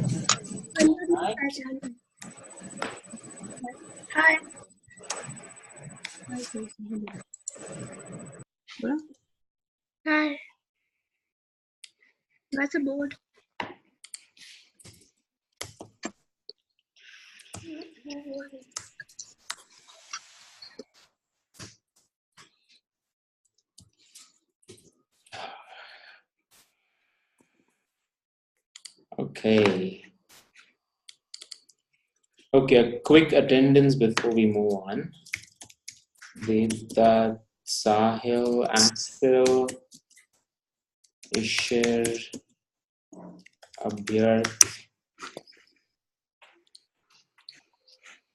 Hi. Hi. Hi. That's a board. Okay. Okay, a quick attendance before we move on. Vedant, Sahil, Axel, Ishir, Abhyarth,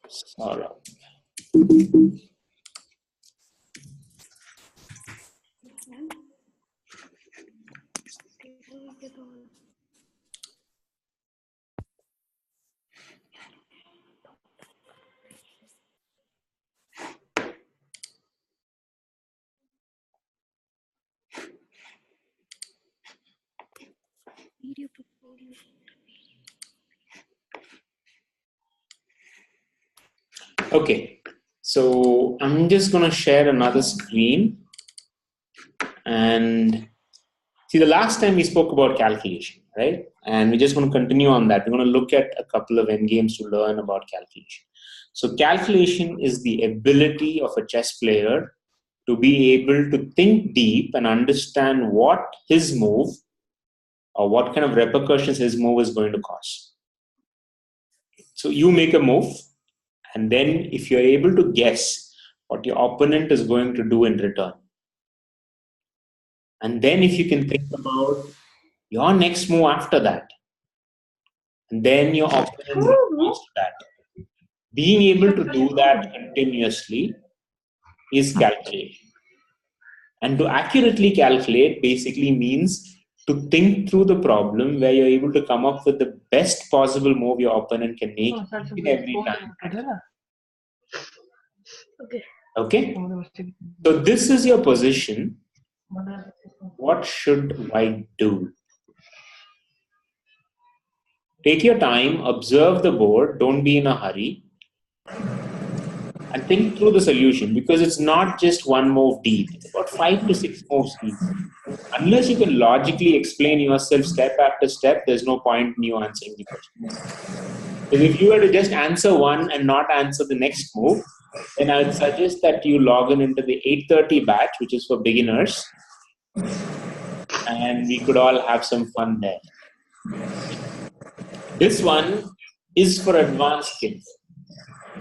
Saurabh. Okay, so I'm just going to share another screen. And see, the last time we spoke about calculation, right? And we're just going to continue on that. We're going to look at a couple of endgames to learn about calculation. So calculation is the ability of a chess player to be able to think deep and understand what his move or what kind of repercussions his move is going to cause. So you make a move, and then if you're able to guess what your opponent is going to do in return, and then if you can think about your next move after that, and then your opponent's response to that, being able to do that continuously is calculation. And to accurately calculate basically means to think through the problem where you're able to come up with the best possible move your opponent can make every time. Okay? So this is your position. What should white do? Take your time, observe the board, don't be in a hurry, and think through the solution, because it's not just one move deep, it's about 5 to 6 moves deep. Unless you can logically explain yourself step after step, there's no point in you answering the question. Because if you were to just answer one and not answer the next move, then I would suggest that you log in into the 8:30 batch, which is for beginners, and we could all have some fun there. This one is for advanced kids.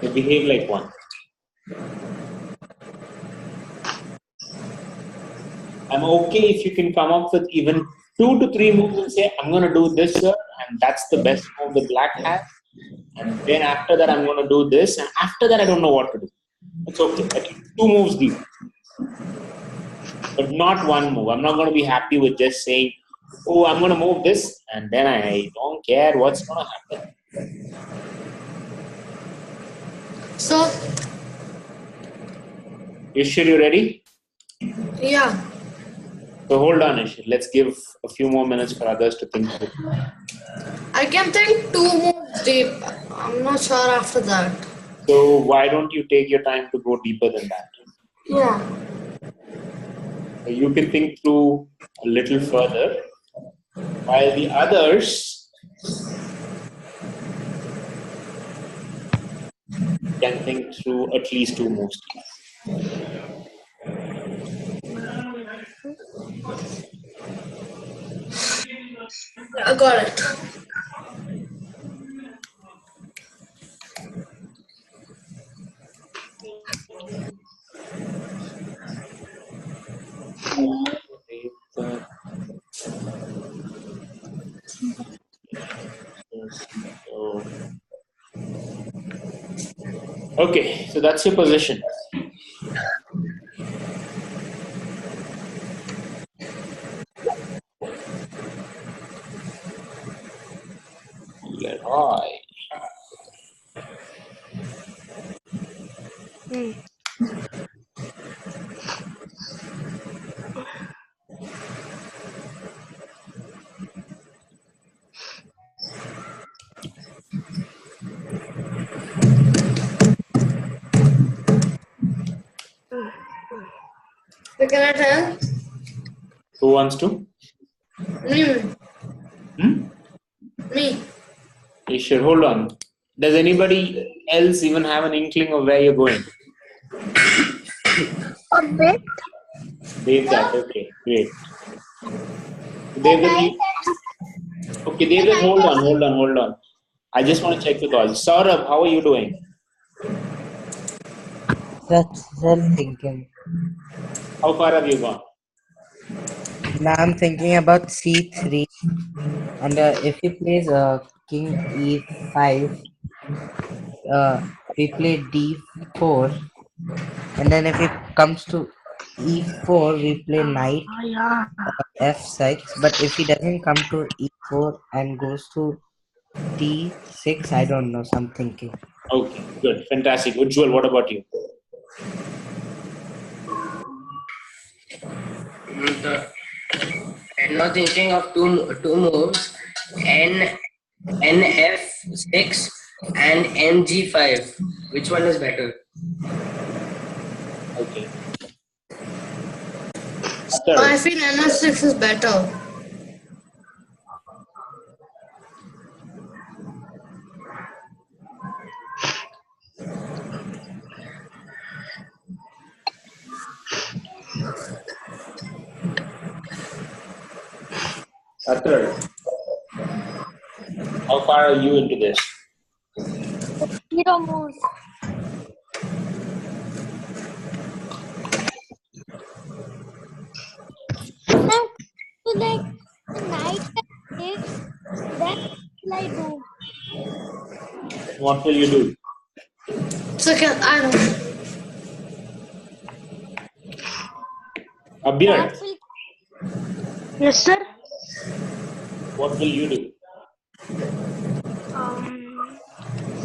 They behave like one. I'm okay if you can come up with even 2 to 3 moves and say, I'm going to do this, sir, and that's the best move the black has. And then after that, I'm going to do this, and after that, I don't know what to do. It's okay. At least 2 moves deep, but not one move. I'm not going to be happy with just saying, oh, I'm going to move this, and then I don't care what's going to happen. So, Ishir, you ready? yeah. So hold on, Ishir. Let's give a few more minutes for others to think through. I can think 2 moves deep. I'm not sure after that. So why don't you take your time to go deeper than that? Yeah. So you can think through a little further, while the others can think through at least 2 moves. I got it. Okay, so that's your position. Leroy. can I tell? Who wants to? Me. Me. You should hold on. Does anybody else even have an inkling of where you're going? A bit. Devdat, okay, great. Devdat, okay, Devdat, hold on. I just want to check with all. Saurabh, how are you doing? That's thinking. How far have you gone? Now I'm thinking about c3, and if he plays king e5, we play d4, and then if it comes to e4, we play knight f6. But if he doesn't come to e4 and goes to d6, I don't know. So I'm thinking. Okay, good, fantastic. Ujjwal, what about you? I'm now thinking of two moves, nf6 and ng5. Which one is better? Okay. I feel NF6 is better. Atar, how far are you into this? Zero moves. Now, so like the night takes, then will I do? What will you do? So I don't know. Abhyar, Yes, sir. what will you do?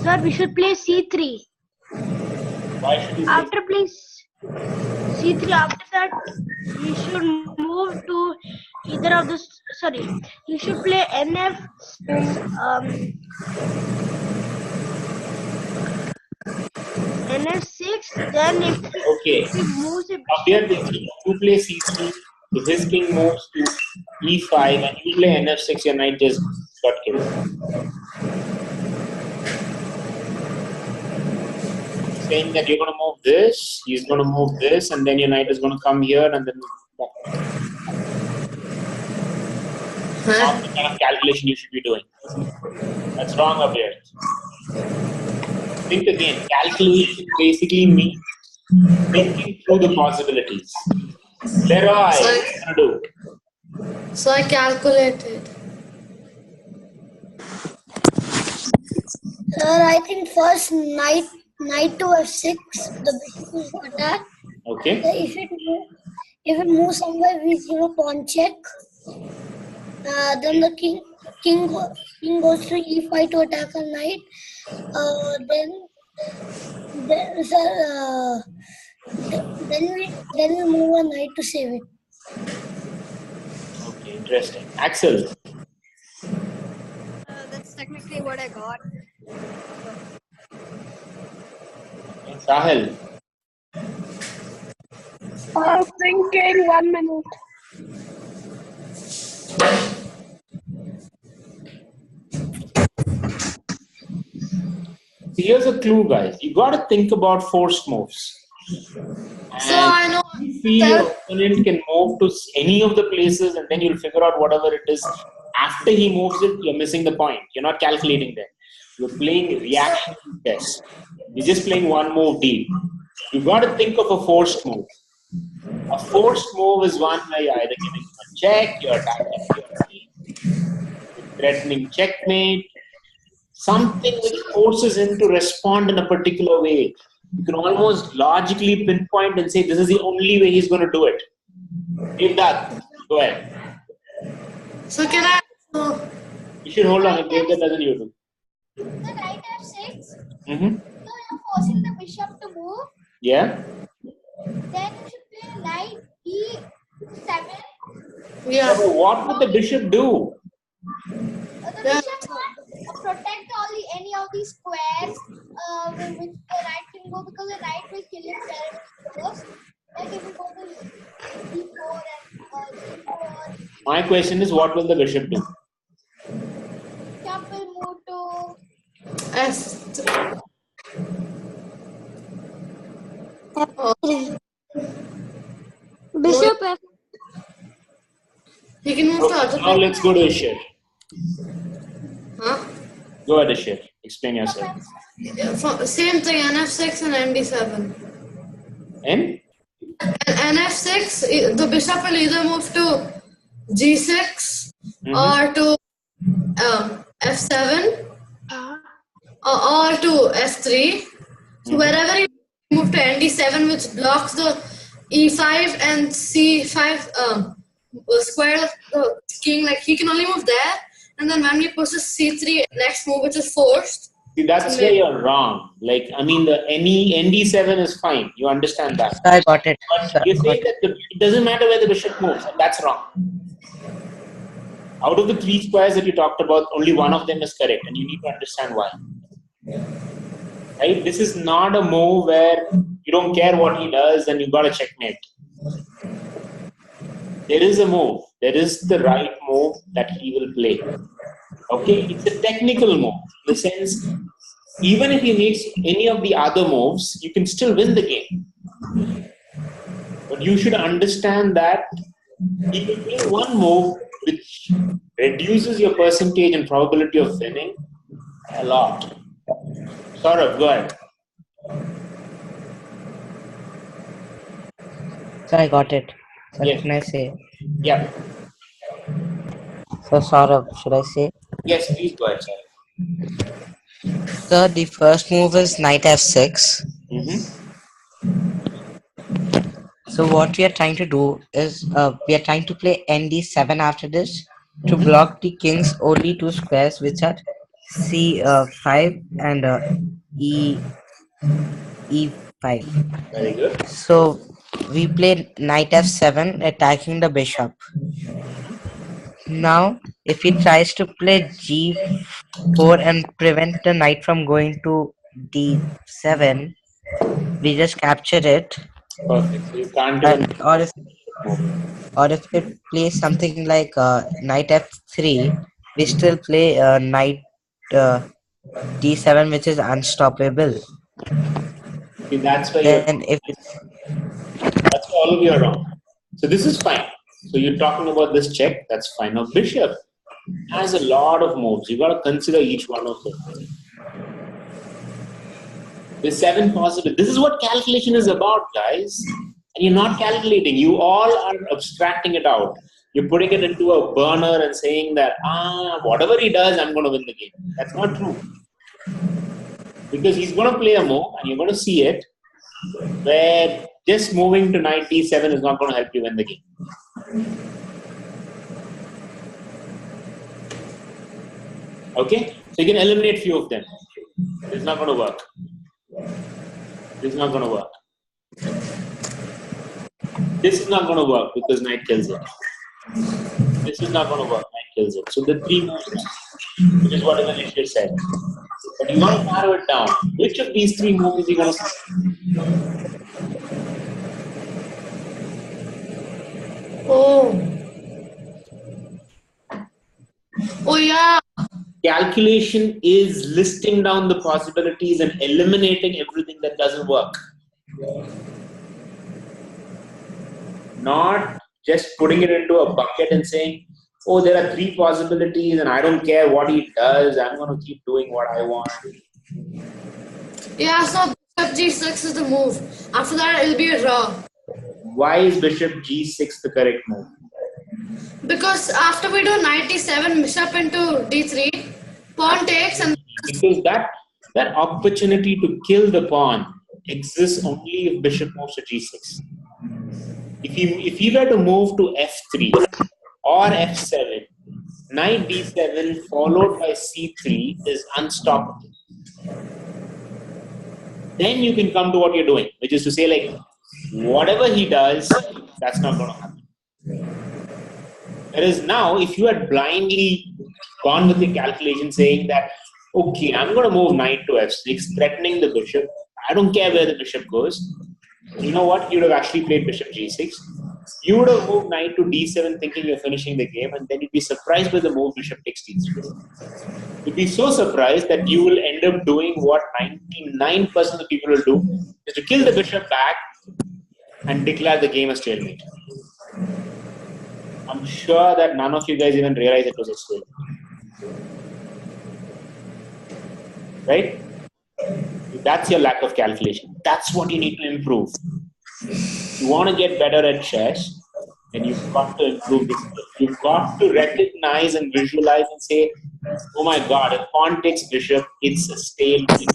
Sir, we should play C3. Why should you play? After play C3, after that, he should move to either of the. Sorry, he should play NF. NF6. Then if Okay. he moves it. Abhyar, if you play c3, if his king moves to e5 and you play nf6, your knight just got killed. Saying that you're going to move this, he's going to move this, and then your knight is going to come here, and then not the kind of calculation you should be doing. That's wrong, Abhyar. Think again. Calculation basically means thinking through the possibilities. Leroy, what are you going to do? So I calculated. Sir, I think first knight to f6, the bishop is attacked. Okay. If it moves somewhere, we give a pawn check. Then the king goes to e5 to attack a knight. Then we move a knight to save it. Okay, interesting. Axel. That's technically what I got. Sahil. I'm thinking 1 minute. Here's a clue, guys. You got to think about forced moves. So I know. You feel your opponent can move to any of the places, and then you'll figure out whatever it is. After he moves it, you're missing the point. You're not calculating there. You're playing reaction chess. You're just playing one move deep. You got to think of a forced move. A forced move is one where you're either giving him a check, you're attacking, you're threatening checkmate, something which forces him to respond in a particular way. You can almost logically pinpoint and say this is the only way he's going to do it. If that, go ahead. So can I? You should hold on. If that doesn't, you do. The knight f6. Mm-hmm. So you're forcing the bishop to move. Yeah. Then you should play knight e7. Yeah. So what would the bishop do? The bishop can't protect any of these squares which the knight can go, because the knight will kill himself first. Like if we go to E4 and G4, My question is, what will the bishop do? bishop will move to S3. F3. Bishop F. He can move to Okay, other now place. let's go to Ishir. Huh? Go ahead, Ishir. Explain yourself. Yeah, same thing, NF6 and ND7. And And NF6, the bishop will either move to G6 or to F7 or to F3. So wherever he move to ND7, which blocks the E5 and C5 square the king, like he can only move there. And then when he pushes C3 next move, which is forced. see, that's where you're wrong. Like, I mean, the ND7 is fine. You understand that. So I got it. But you say that it doesn't matter where the bishop moves. And that's wrong. Out of the 3 squares that you talked about, only one of them is correct. And you need to understand why. Right? This is not a move where you don't care what he does and you got a checkmate. There is a move. There is the right move that he will play. Okay? It's a technical move. In the sense, even if he makes any of the other moves, you can still win the game. But you should understand that he will play one move which reduces your percentage and probability of winning a lot. Saurabh, go ahead. So I got it. So Yes. can I say? Yeah. So Saurabh, should I say? Yes, please go ahead, sir. So the first move is knight f6. So what we are trying to do is we are trying to play nd7 after this to block the king's only 2 squares, which are c5 and e5. Very good. So we play knight f7 attacking the bishop. Now if he tries to play g4 and prevent the knight from going to d7, we just capture it. Perfect. So you can't even. Or if it plays something like knight f3, we still play knight d7, which is unstoppable. See, that's where you're. Then if That's why all of you are wrong. So this is fine. So you're talking about this check. That's fine. Now bishop has a lot of moves. You got to consider each one of them. There's 7 possible. This is what calculation is about, guys. And you're not calculating. You all are abstracting it out. You're putting it into a burner and saying that, whatever he does, I'm going to win the game. That's not true. Because he's going to play a move and you're going to see it where just moving to knight d7 is not going to help you win the game. Okay? So you can eliminate few of them. It's not going to work. This is not going to work. This is not going to work because knight kills it. This is not going to work. Knight kills it. So the 3 moves, which is what Ishir said. But you want to narrow it down. Which of these 3 moves are you going to see? Oh yeah. Calculation is listing down the possibilities and eliminating everything that doesn't work. Not just putting it into a bucket and saying, oh, there are 3 possibilities and I don't care what he does. I'm going to keep doing what I want. Yeah, so bishop g6 is the move. After that, it'll be a draw. Why is bishop g6 the correct move? Because after we do knight d7, bishop into d3, pawn takes and... Because that opportunity to kill the pawn exists only if bishop moves to g6. If he were to move to f3 or f7, knight d7 followed by c3 is unstoppable. Then you can come to what you're doing, which is to say, like, whatever he does, that's not going to happen. Whereas now, if you had blindly gone with your calculation saying that, okay, I'm going to move knight to f6, threatening the bishop. I don't care where the bishop goes. You know what? You would have actually played bishop g6. You would have moved knight to d7 thinking you're finishing the game, and then you'd be surprised by the move bishop takes d3. You'd be so surprised that you will end up doing what 99% of the people will do, is to kill the bishop back and declare the game as stalemate. I'm sure that none of you guys even realize it was a stalemate. Right? That's your lack of calculation. That's what you need to improve. If you want to get better at chess, then you've got to improve this. You've got to recognize and visualize and say, oh my God, if pawn takes bishop, it's a stalemate.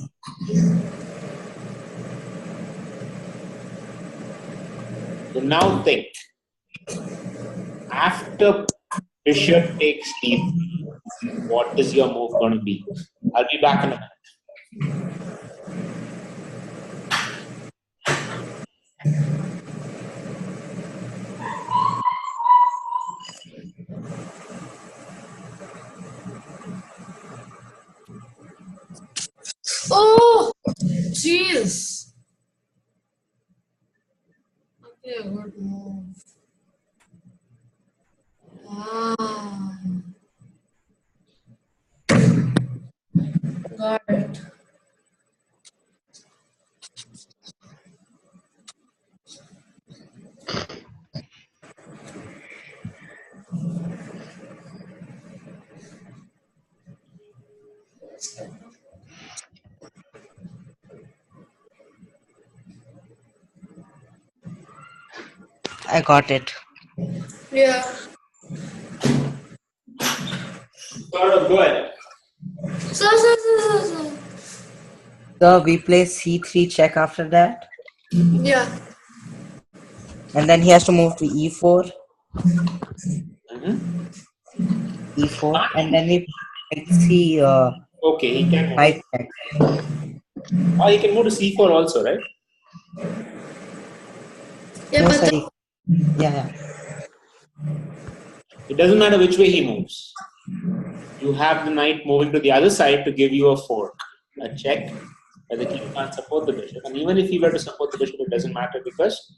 So now think, after bishop takes d3, what is your move going to be? I'll be back in a minute. Oh, jeez. Okay, good move. Ah. Got it. I got it. Yeah. Go ahead. So. So we play c3 check after that, Yeah. and then he has to move to e4, e4, and then we see Okay, he can move. knight check. Oh, he can move to c4 also, right? Yeah, No, but sorry. Yeah. It doesn't matter which way he moves. You have the knight moving to the other side to give you a fork, a check, where the king can't support the bishop. And even if he were to support the bishop, it doesn't matter because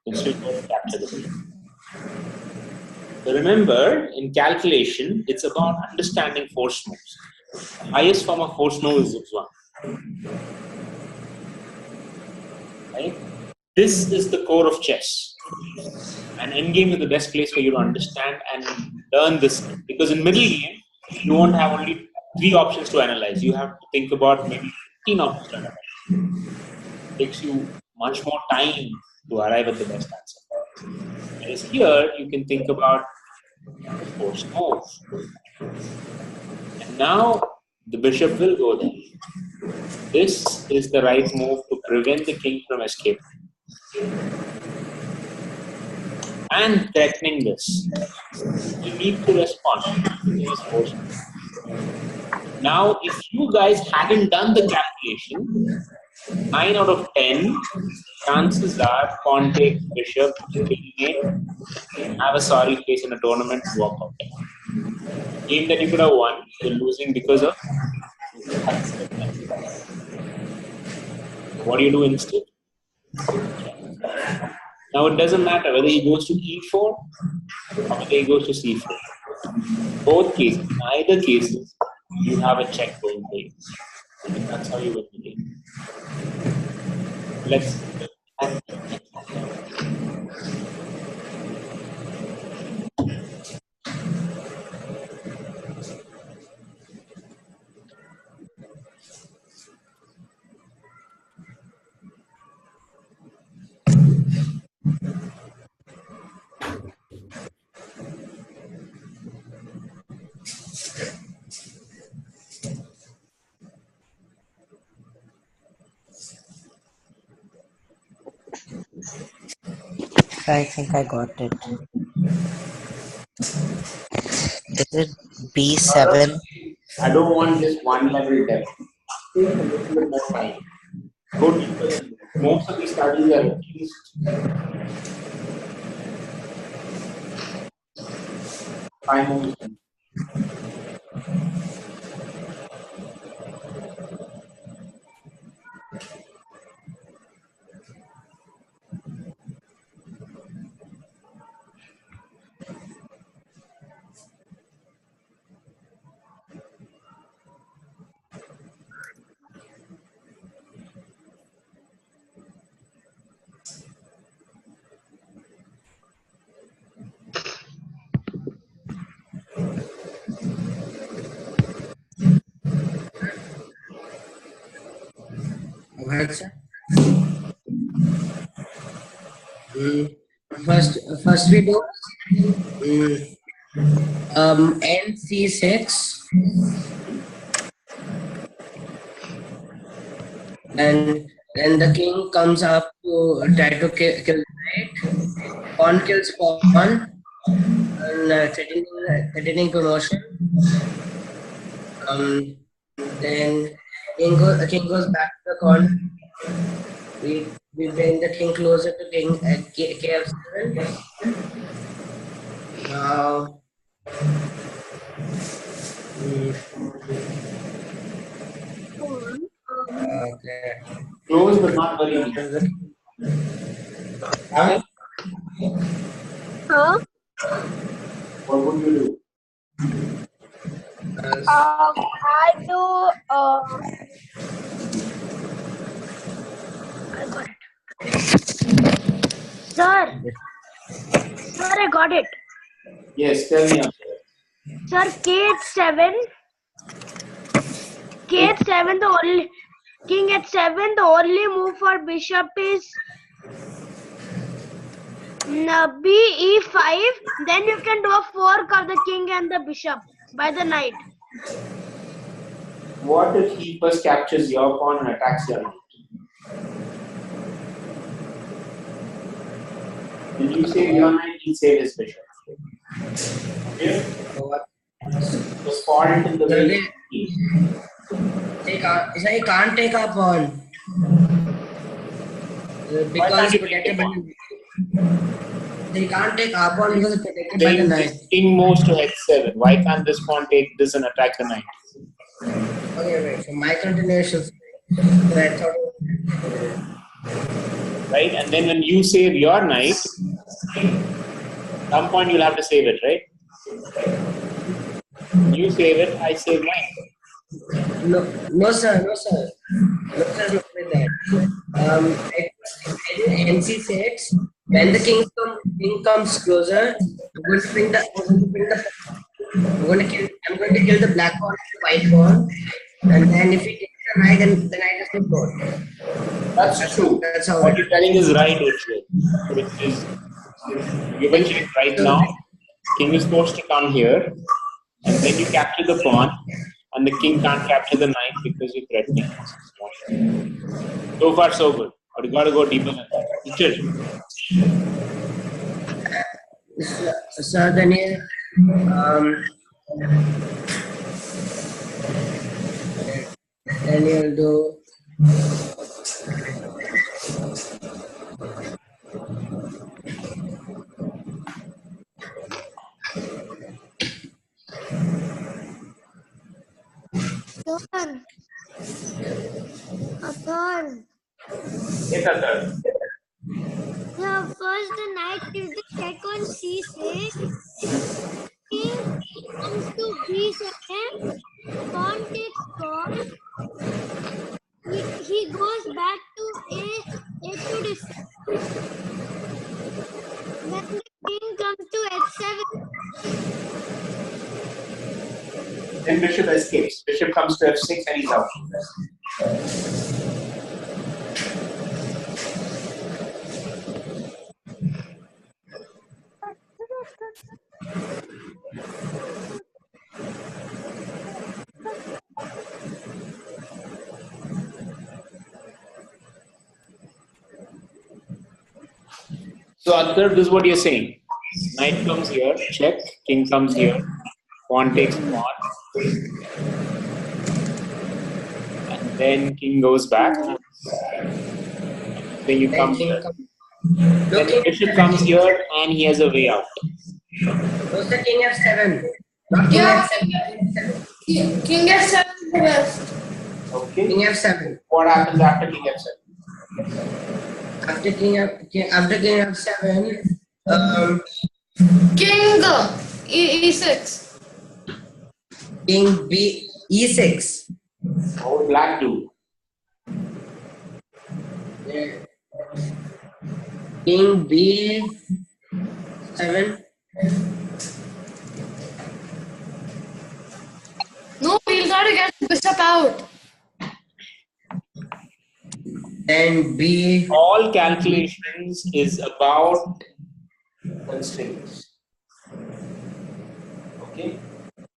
you can still go and capture the bishop. So remember, in calculation, it's about understanding force moves. The highest form of force move is ZugZwang. Right? This is the core of chess. And endgame is the best place for you to understand and learn this. Because in middle game, you won't have only 3 options to analyze. You have to think about maybe 15 options to analyze. It takes you much more time to arrive at the best answer. Whereas here, you can think about the force move. And now, the bishop will go there. This is the right move to prevent the king from escaping. And threatening this. You need to respond to this force move. Now, if you guys hadn't done the calculation, 9 out of 10 chances are pawn takes bishop, stalemate, have a sorry face in a tournament, walk out. Game that you could have won, you're losing because of what do you do instead? Now it doesn't matter whether he goes to e4 or whether he goes to c4. Both cases, in either cases, you have a check going for you. And that's how you win the game. Let's. I think I got it. Is it b7? I don't want just one level depth. Take a little bit more time. Go deeper than this. Most of these studies are at least 5 moves. Acha. First we do NC6, and then the king comes up to try to kill knight. Pawn kills pawn, and threatening promotion. Then king goes back to the corner. We bring the king closer to king at KF7. Now, okay. Close but not very deep. Huh? What would you do? I do. I got it. Sir, I got it. Yes, tell me. Sir, K7. K7, the only king at 7. The only move for bishop is BE5. Then you can do a fork of the king and the bishop by the knight. What if he first captures your pawn and attacks your knight? Will you save your knight? He'll save his bishop. Okay? So pawn in the way. He can't take our pawn because it's protected by the knight. He can't take our pawn because it's protected by the knight. King moves to h7. Why can't this pawn take this and attack the knight? Okay, wait. So my continuation. Right, and then when you save your knight, some point you'll have to save it, right? You save it, I save mine. No, sir. No, sir, not with that. I did NC6. When the king comes closer, I'm going to kill the black pawn and the white pawn, and then if he takes the knight, then the knight is to go. That's true. That's how what you're telling is right, which is given check right now. King is forced to come here, and then you capture the pawn, and the king can't capture the knight because you're threatening. So far, so good. But you got to go deeper than that. Sir, Daniel, Daniel do. Turn. Yes, sir. Yeah, first the knight kills the check on C6. King comes to B7. Pawn takes pawn. He goes back to A2 defense. Then the king comes to H7. Then bishop escapes. Bishop comes to f6 and he's out. So, Akhtar, this is what you're saying. Knight comes here, check. King comes here. Pawn takes pawn. And then king goes back. Then you come here. Then the bishop comes here and he has a way out. What's the king f7? Not king f7. King f7 is the best. Okay. King f7. What happens after king f7? After king f7, King e6. king e6. What would black do? King b7. No, we'll try to get the bishop out. Then B. All calculations is about constraints. Okay?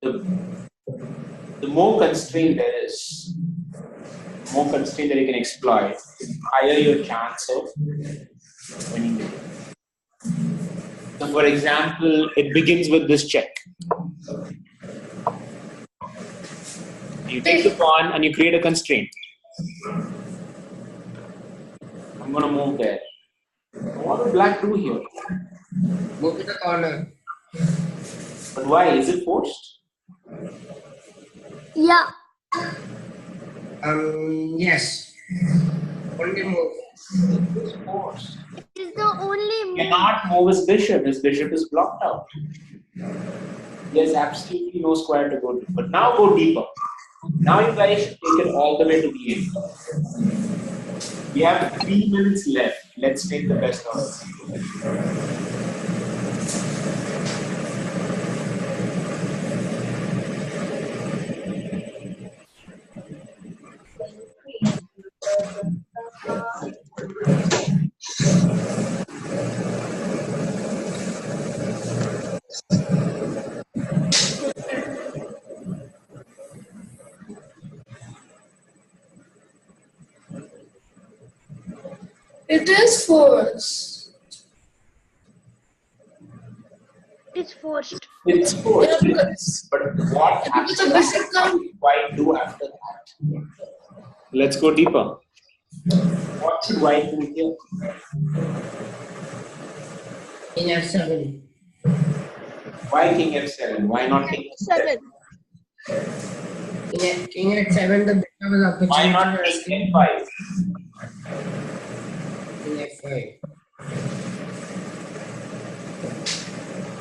The more constraint there is, the more constraint that you can exploit, the higher your chance of winning the game. So for example, it begins with this check. You take the pawn and you create a constraint. I'm going to move there. What will black do here? Move to the corner. But why? Is it forced? Yeah. Yes. Only move. It is forced. It is the only You move. cannot move his bishop. His bishop is blocked out. There's absolutely no square to go to. But now go deeper. Now you guys should take it all the way to the end. We have 3 minutes left. Let's make the best of it. It is forced. It's forced. It's forced, yes. But what Because the bishop comes. white do after that? Let's go deeper. What should white do here? King F7. Why king f7? Why not king f7? King H7, the bishop is opportunity. Why not king f5? King F5.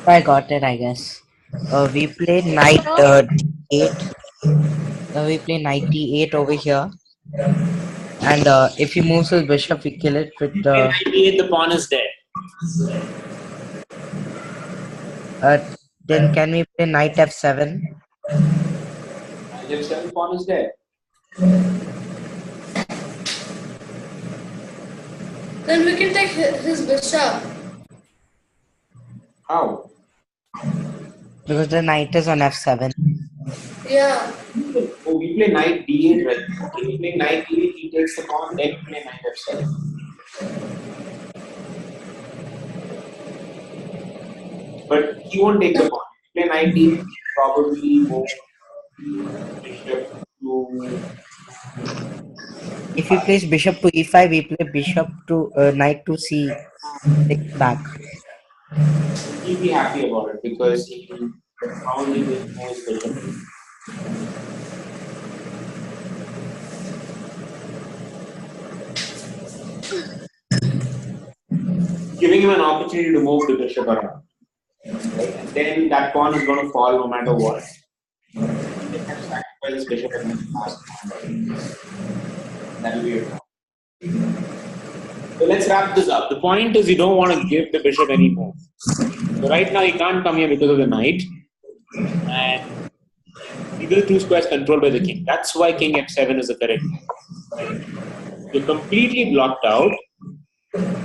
I got it, I guess. We play knight d8. We play knight d8 over here. And if he moves his bishop, we kill it with Knight d8, the pawn is dead. then can we play knight f7? Knight f7, pawn is dead. Then we can take his bishop. How? Because the knight is on f7. Yeah. Oh, we play knight d8 right now. Okay, we play knight d8, he takes the pawn, then we play knight f7. But he won't take the pawn. We play knight d8, probably move bishop to. If he plays bishop to e5, we play bishop to knight to c6 back. He'll be happy about it because he probably will move his bishop. Giving him an opportunity to move the bishop around. Right? And then that pawn is going to fall no matter what. He can sacrifice his bishop and then last pawn. That will be it. So let's wrap this up. The point is you don't want to give the bishop any more. So right now he can't come here because of the knight. And either 2 squares controlled by the king. That's why king f7 is the correct move. You're completely blocked out.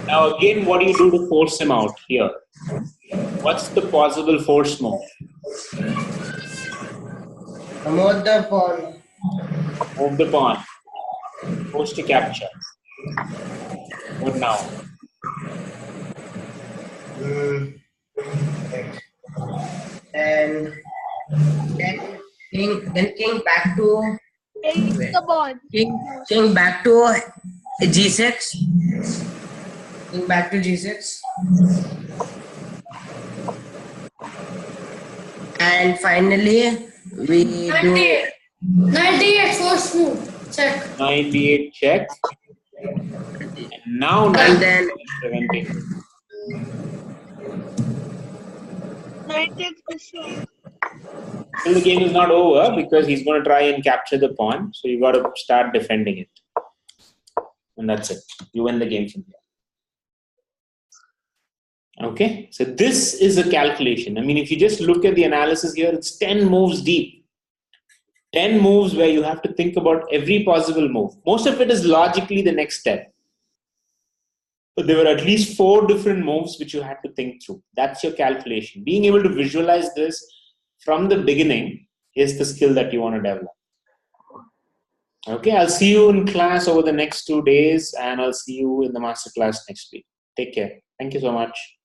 Now again, what do you do to force him out here? What's the possible force move? Move the pawn. Move the pawn. Force to capture. What now? Then king back to The pawn. king back to g6. King back to g6. And finally we do 98. 98 forced move. Check. Knight d8 check. And now and knight then d7. Knight takes bishop. Still the game is not over because he's going to try and capture the pawn. So you got to start defending it. And that's it. You win the game from here. Okay, so this is a calculation. I mean, if you just look at the analysis here, it's 10 moves deep. 10 moves where you have to think about every possible move. Most of it is logically the next step. But there were at least 4 different moves which you had to think through. That's your calculation. Being able to visualize this from the beginning is the skill that you want to develop. Okay, I'll see you in class over the next 2 days, and I'll see you in the masterclass next week. Take care. Thank you so much.